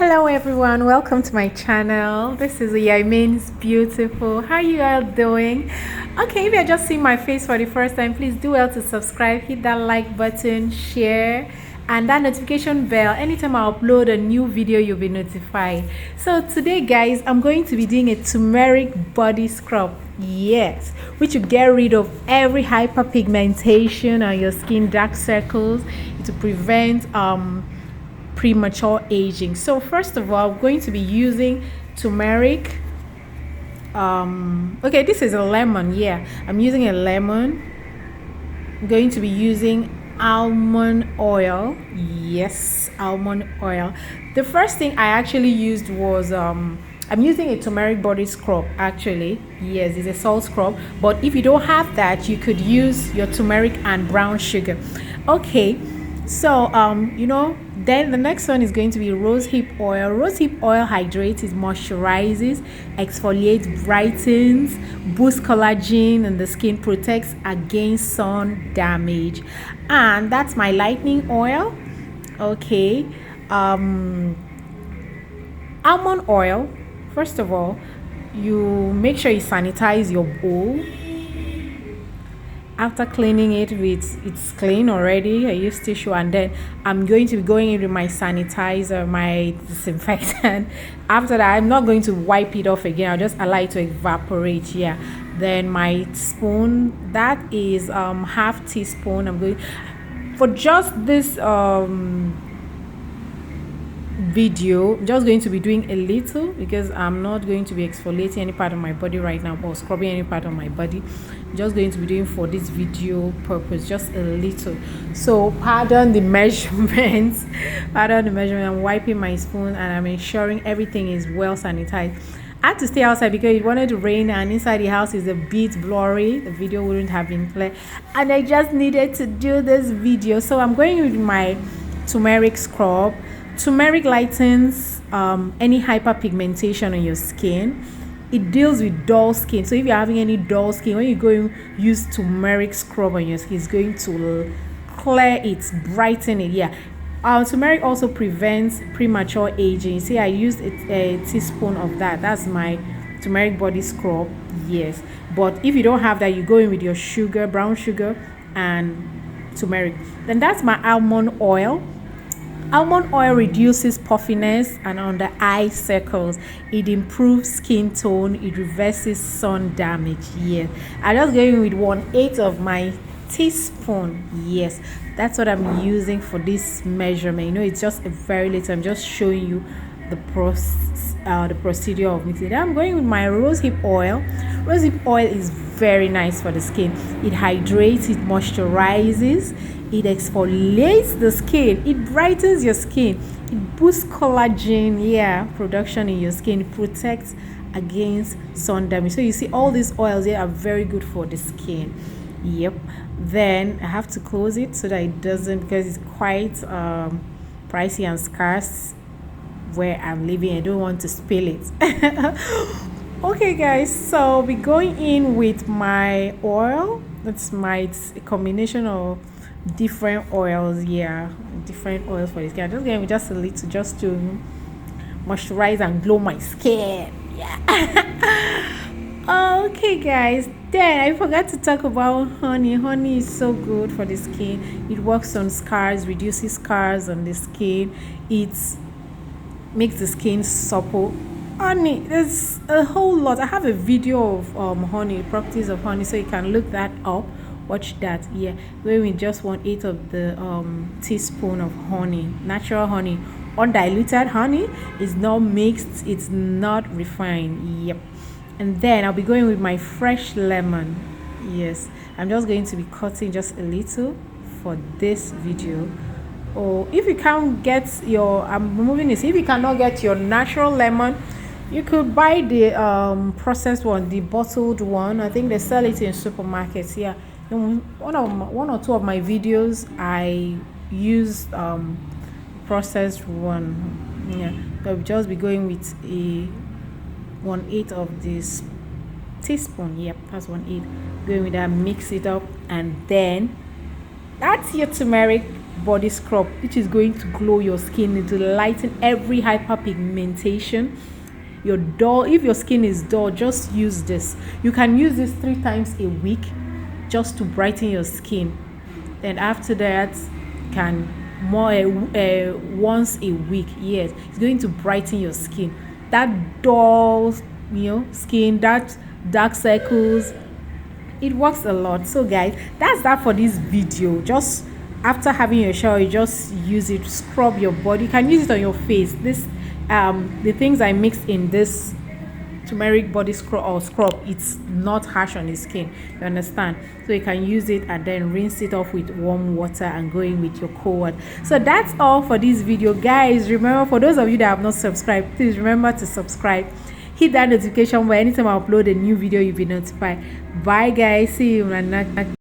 Hello everyone, welcome to my channel. This is Yaimin's Beautiful. How you all doing? Okay, if you're just seeing my face for the first time, please do well to subscribe, hit that like button, share, and that notification bell. Anytime I upload a new video, you'll be notified. So today guys, I'm going to be doing a turmeric body scrub. Yes, which will get rid of every hyperpigmentation on your skin, dark circles. To prevent premature aging. So first of all, I'm going to be using turmeric. Okay, this is a lemon. Yeah, I'm using a lemon. I'm going to be using almond oil. Yes, almond oil. The first thing I actually used was I'm using a turmeric body scrub. Actually, yes, it's a salt scrub, but if you don't have that, you could use your turmeric and brown sugar. Okay, so then the next one is going to be rosehip oil. Rosehip oil hydrates, it moisturizes, exfoliates, brightens, boosts collagen in the skin, protects against sun damage. And that's my lightning oil. Okay, almond oil. First of all, you make sure you sanitize your bowl. After cleaning it with, it's clean already, I use tissue, and then I'm going to be going in with my sanitizer, my disinfectant. After that, I'm not going to wipe it off again. I'll just allow it to evaporate. Yeah, then my spoon, that is half teaspoon. I'm going for just this video. I'm just going to be doing a little because I'm not going to be exfoliating any part of my body right now or scrubbing any part of my body. I'm just going to be doing for this video purpose just a little. So pardon the measurements. Pardon the measurement. I'm wiping my spoon and I'm ensuring everything is well sanitized. I had to stay outside because it wanted to rain and inside the house is a bit blurry. The video wouldn't have been clear and I just needed to do this video. So I'm going with my turmeric scrub. Turmeric lightens any hyperpigmentation on your skin. It deals with dull skin. So if you're having any dull skin, when you go and use turmeric scrub on your skin, it's going to clear it, brighten it. Yeah. Turmeric also prevents premature aging. See, I used a teaspoon of that. That's my turmeric body scrub. Yes. But if you don't have that, you go in with your sugar, brown sugar, and turmeric. Then that's my almond oil. Almond oil reduces puffiness and under eye circles. It improves skin tone. It reverses sun damage. Yes, I'm just going with 1/8 of my teaspoon. Yes, that's what I'm using for this measurement. It's just a very little. I'm just showing you the procedure of mixing. Then I'm going with my rosehip oil. Rosehip oil is very nice for the skin. It hydrates, it moisturizes, it exfoliates the skin, it brightens your skin, it boosts collagen, production in your skin, it protects against sun damage. So you see all these oils here are very good for the skin. Yep. Then I have to close it so that it doesn't, because it's quite pricey and scarce where I'm living. I don't want to spill it. Okay guys, so I'll be going in with my oil. It's a combination of different oils. Different oils for the skin. I'm just going with just a little, just to moisturize and glow my skin. Okay guys, then I forgot to talk about honey. Honey is so good for the skin. It works on scars, reduces scars on the skin. It makes the skin supple. Honey, there's a whole lot. I have a video of honey, properties of honey, so you can look that up. Watch that. Yeah, going with just 1/8 of the teaspoon of honey, natural honey, undiluted honey. It's not mixed, it's not refined. Yep. And then I'll be going with my fresh lemon. Yes, I'm just going to be cutting just a little for this video. Or if you can't get your, I'm removing this, if you cannot get your natural lemon, you could buy the processed one, the bottled one. I think they sell it in supermarkets. Yeah, in one or two of my videos I used processed one. Yeah, I'll just be going with a 1/8 of this teaspoon. Yep, that's 1/8. Going with that, mix it up, and then that's your turmeric Body Scrub, which is going to glow your skin. It will lighten every hyperpigmentation. Your dull, if your skin is dull, just use this. You can use this 3 times a week just to brighten your skin. Then after that, can more once a week. Yes, it's going to brighten your skin. That dull, skin, that dark circles, it works a lot. So guys, that's that for this video. Just after having your shower, you just use it, scrub your body. You can use it on your face. This the things I mixed in this turmeric body scrub, it's not harsh on the skin, you understand? So you can use it and then rinse it off with warm water and go in with your cold. So that's all for this video, guys. Remember, for those of you that have not subscribed, please remember to subscribe, hit that notification bell. Anytime I upload a new video, you'll be notified. Bye guys, see you in my next